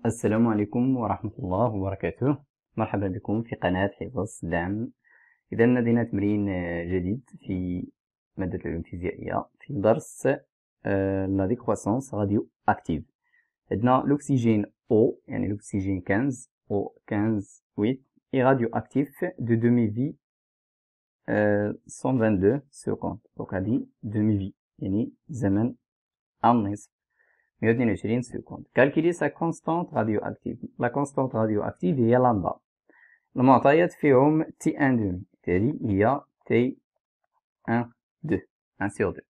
السلام عليكم ورحمة الله وبركاته. مرحبا بكم في قناة حفظ دعم. إذا لدينا تمرين جديد في مادة العلوم الفيزيائية في درس لا ديكروسونس راديو أكتيف. عندنا l'oxygène O يعني l'oxygène 15 O 15 8 et radioactif de demi-vie 122 secondes. donc هذه demi-vie يعني زمن النصف 122 secondes. Calculer sa constante radioactive. La constante radioactive هي lambda. المعطيات فيهم T1 بالتالي هي T1 2 1 sur 2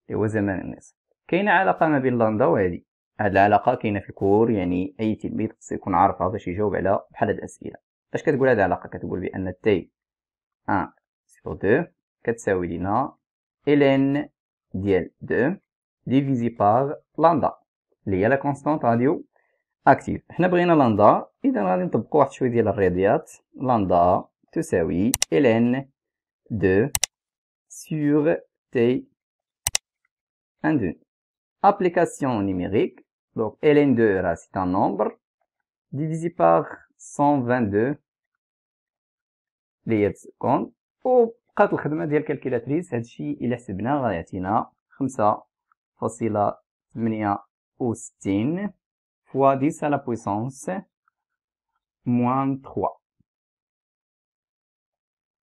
اللي هو زمن النصف. كاينة علاقة ما بين لامدا وهذه. هاد العلاقة كاينة في الكور، يعني أي تلميذ خصو يكون عارفها باش يجاوب على بحال هاد الأسئلة. اش كتقول هاد العلاقة؟ كتقول بأن T1 sur 2 كتساوي لينا ln ديال 2 divisé par lambda اللي هي لا كونستانت راديو اكتيف. حنا بغينا لامدا، اذا غادي نطبقوا واحد شويه ديال الرياضيات. لامدا تساوي ln 2 sur t 1 2. application numérique. donc ln 2 راه c'est un nombre divisé par 122 اللي هي بسكوند، وبقات الخدمه ديال الكالكيلاتريس. هادشي الا حسبناه غيعطينا 5.68 fois 10 à la puissance moins 3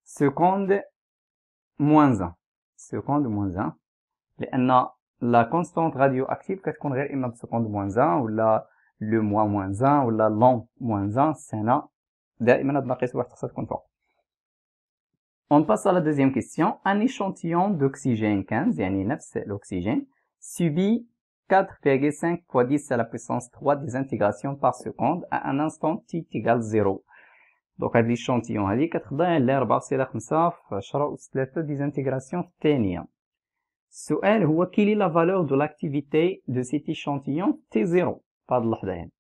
seconde moins 1 seconde moins 1 لأن لا كونستانت راديو اكتيف كتكون غير إما بسكوند moins 1 ولا لو موا moins 1 ولا لون moins 1. السنة دائما هاد الناقص واحد خصها تكون فوق. On passe à la deuxième question. Un échantillon d'oxygène 15 يعني نفس الأكسجين subit 4,5 fois 10 à la puissance 3 des intégrations par seconde à un instant t égale 0. donc هاد l'échantillon هادي كتخضع ل 4.5 في 10 أس 3 دي زانتيغراسيون الثانية. السؤال هو كيلي لا فالور دو لاكتيفيتي دو سيت échantillon T0 في هاد اللحظة هادي.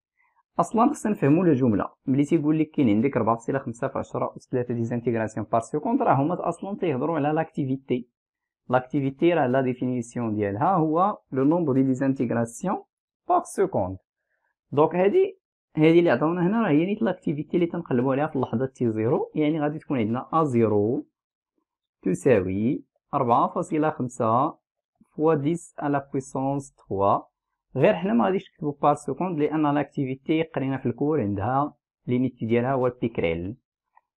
أصلا خصنا نفهمو الجملة. ملي تيقول لك كاين عندك 4.5 في 10 أس 3 دي زانتيغراسيون بار سكوند، راه هما أصلا تيهضروا على لاكتيفيتي. l'activité راه لا ديفينيسيون ديالها هو لو نومبر دي ديزانتيغراسيون بار سكوند. دونك هادي اللي عطاونا هنا راه هي نيت لاكتيفيتي اللي تنقلبوا عليها في اللحظه تي زيرو. يعني غادي تكون عندنا ا زيرو تساوي 4.5 فوا 10 على بويسونس 3. غير حنا ما غاديش نكتبوا بار سكوند لان لاكتيفيتي قرينا في الكور عندها ليميت ديالها هو البيكريل.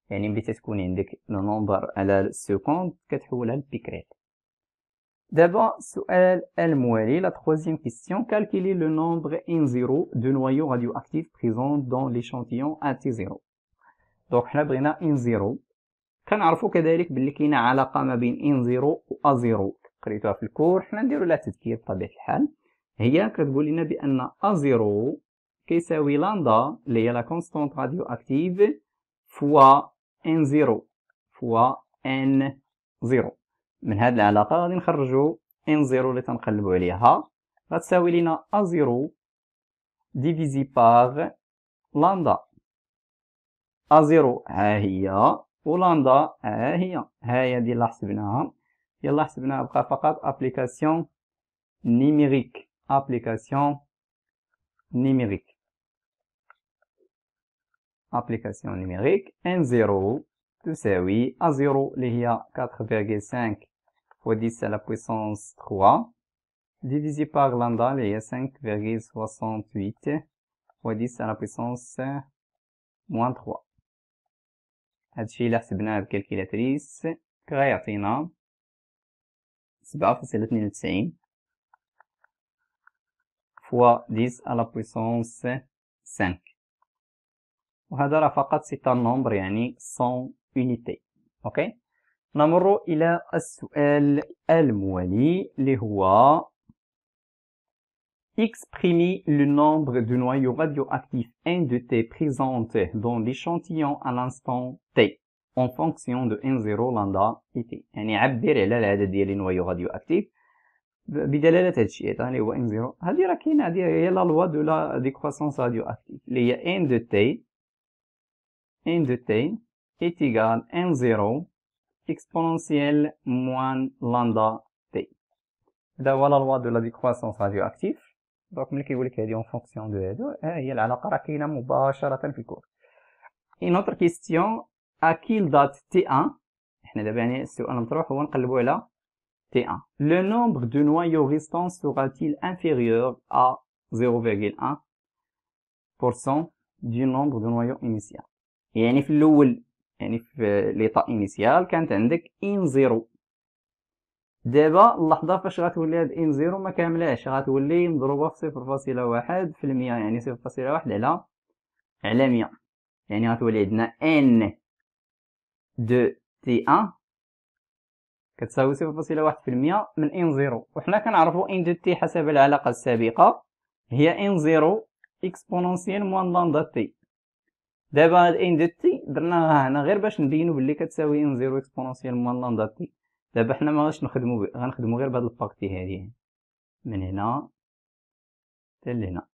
يعني ملي تكون عندك لو نومبر على السكوند كتحولها لبيكريل. D'abord, السؤال الموالي. La troisième question. Calculer le nombre N0 de noyaux radioactifs présents dans l'échantillon AT0. donc حنا بغينا N0. كنعرفوا كذلك باللي كاينه علاقه ما بين N0 و A0 قريتوها في الكور. حنا نديروا لها تذكير بطبيعه الحال. هي كتقول لنا بان A0 كيساوي لامدا اللي هي لا كونستانت راديو اكتيف فوا N0 فوا N0. من هاد العلاقة غادي نخرجو N0 اللي تنقلبو عليها غتساوي لينا A0 ديفيزي باغ لامدا. A0 ها هي ولامدا ها هي ديال اللي حسبناها. يلا حسبناها بقى فقط ابليكاسيون نيميريك. ابليكاسيون نيميريك N0 تساوي A0 اللي هي 4,5 fois 10 à la puissance 3 divisé par lambda اللي هي 5,68 fois 10 à la puissance moins 3. هادشي إلا حسبناه بالكالكيلاتريس غيعطينا 7.92 fois 10 à la puissance 5. وهذا راه فقط سي ان نومبر يعني 100 unité. اوكي، نمر إلى السؤال الموالي اللي هو exprimer le nombre de noyaux radioactifs N de T présents dans l'échantillon à l'instant T en fonction de N0 lambda et T. يعني عبر على العدد ديال النوايو radioactifs بدلالة هادشي اللي هو N0. هادي راه كاينة، هادي هي لا لوا دو لا ديكروسونس radioactive اللي هي N de T est égal N0 exponentielle moins lambda T. هذا هو لا لوا دو لا ديكروسونس radioactive. دونك ملي كيقولك هادي اون فونكسيون دو هادو، ها هي العلاقة راه كاينة مباشرة في الكور. اون اوتر كيستيون، ا كيل دات تي ان، حنا دابا يعني السؤال المطروح هو نقلبو على T1. Le nombre de noyaux restants sera-t-il inférieur à 0,1% du nombre de noyaux initial؟ يعني في الأول، يعني في ليطا إنيسيال كانت عندك إن زيرو. دابا اللحظة فاش غتولي هاد إن زيرو ما كاملاش، غتولي مضروبة في 0.1%، يعني 0.1 على 100. يعني غتولي عندنا N دو T1 كتساوي 0.1% من ان زيرو، وحنا كنعرفو ان دو تي حسب العلاقة السابقة هي ان زيرو اكسبونونسيال موان لامدا تي. دابا هاد ان دو تي درناها هنا غير باش نبينو بلي كتساوي ان زيرو اكسبونونسيال موان لامدا تي. دابا حنا ماغاديش غنخدمو غير بهاد البارتي هادي من هنا حتى لهنا،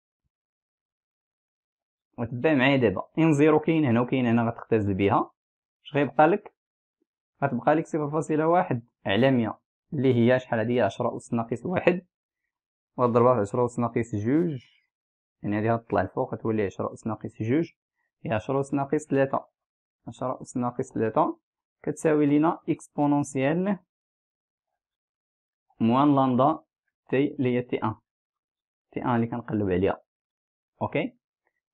وتبع معايا دابا ان زيرو كاين هنا وكاين هنا غتختزل بيها. اش غيبقى لك؟ غتبقى لك 0.1 على 100 اللي هي شحال هادي؟ 10 أس ناقص 1، وضربها في 10 أس ناقص 2، يعني هادي غتطلع الفوق غتولي 10 أس ناقص 2 هي 10 أس ناقص 3. 10 أس ناقص 3 كتساوي لينا اكسبونونسيال موان لامدا تي اللي هي تي ان. تي ان اللي كنقلب عليها. اوكي،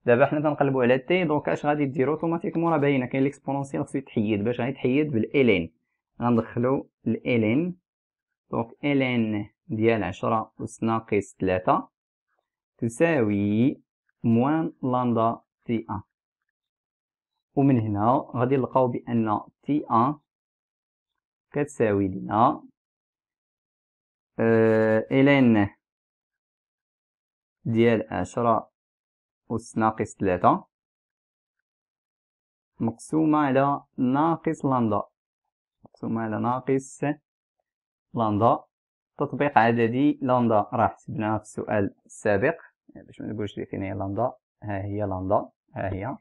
دابا حنا تنقلبو على تي، دونك اش غادي دير اوتوماتيكمون؟ راه باينه كاين الاكسبونونسيال خصو يتحيد. باش غيتحيد بالالين غندخلو الالين، دونك الين ديال 10 أس ناقص 3 تساوي موان لامدا تي ان. ومن هنا غادي نلقاو بان تي ان كتساوي لنا الين ديال 10 أس ناقص 3 مقسومة على ناقص لامدا، مقسومة على ناقص لامدا. تطبيق عددي لامدا راه حسبناها في السؤال السابق، يعني باش منقولش لي فين هي لامدا، ها هي لامدا، ها هي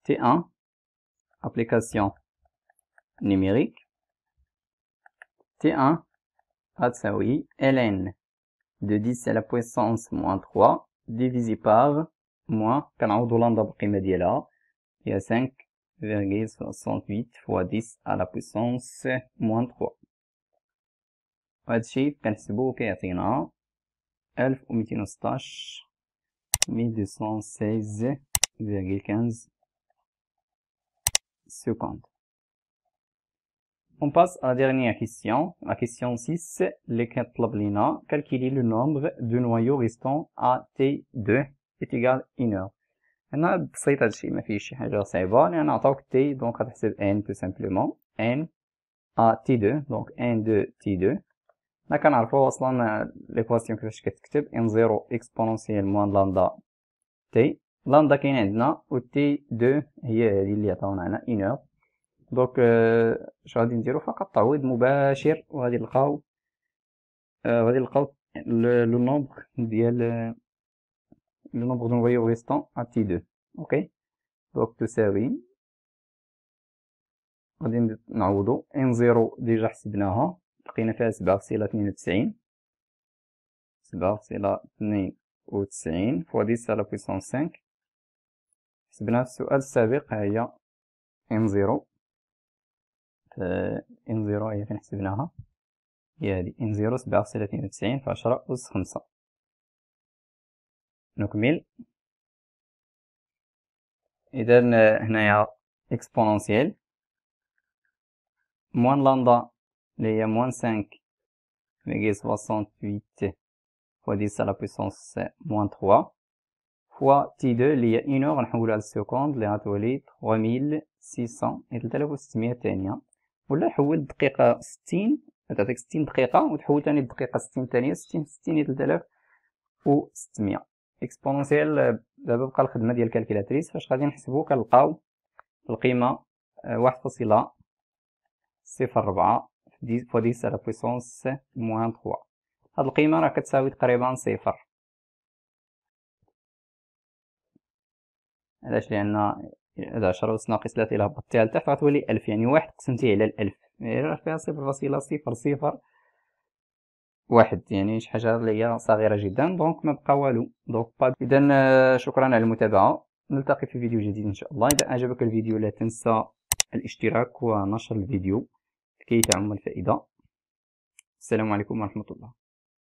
تي ان application numérique. T1 غتساوي ln de 10 à la puissance moins 3 divisé par moins كنعوضو لامدا بالقيمة ديالها هي 5,68 fois 10 à la puissance moins 3. وهادشي كنحسبوه كيعطينا 1216,216,15 secondes. On passe à la dernière question, la question 6, اللي كتطلب لينا calculer le nombre de noyaux restants à T2 est égal 1 heure. هنا بسيط هادشي ما فيهش شي حاجة صعيبة، لأن عطاوك T دونك غتحسب N tout simplement N à T2 donc N de T2. هنا كنعرفو أصلا l'équation كيفاش كتكتب N0 exponentielle moins lambda T. لامدا كاين عندنا و T2 هي هادي اللي عطاونا هنا 1 heure. دونك اش غادي نديرو؟ فقط تعويض مباشر، وغادي نلقاو لو نومبر ديال لو نومبر دو نويو ريستون ا تي 2. اوكي، دونك تساوي غادي نعوضو ان زيرو ديجا حسبناها لقينا فيها 7.92 فوا 10 على بويسونس 5 حسبناها في السؤال السابق. ها هي ان زيرو، ان زيرو هي فين حسبناها، هي هادي ان زيرو 7.92 في 10 أس 5. نكمل. إذا هنايا اكسبونونسيال موان لامدا اللي هي موان 5,68 فوا 10 على بويسونس موان 3 فوا تي 2 اللي هي 1 اور نحولها للسكوند اللي غتولي 3600 ثانية، ولا نحول الدقيقة 60 تعطيك 60 دقيقة وتحول تاني الدقيقة 60 ثانية، 60 في 60 هي 3600 اكسبونونسيال. دابا بقى الخدمة ديال الكالكيلاتريس، فاش غادي نحسبو كنلقاو القيمة 1.04 فوا 10 على بويسونس موان 3. هاد القيمة راه كتساوي تقريبا صفر. علاش؟ لأن هاد 10 أس ناقص 3 إلا هبطتيها لتحت غتولي 1000، يعني 1 قسمتيه على 1000 راه فيها 0.000. واحد، يعني شي حاجة اللي هي صغيرة جدا، دونك ما بقى والو. دونك إذا شكرا على المتابعة، نلتقي في فيديو جديد إن شاء الله. إذا أعجبك الفيديو لا تنسى الاشتراك ونشر الفيديو لكي تعم الفائدة. السلام عليكم ورحمة الله.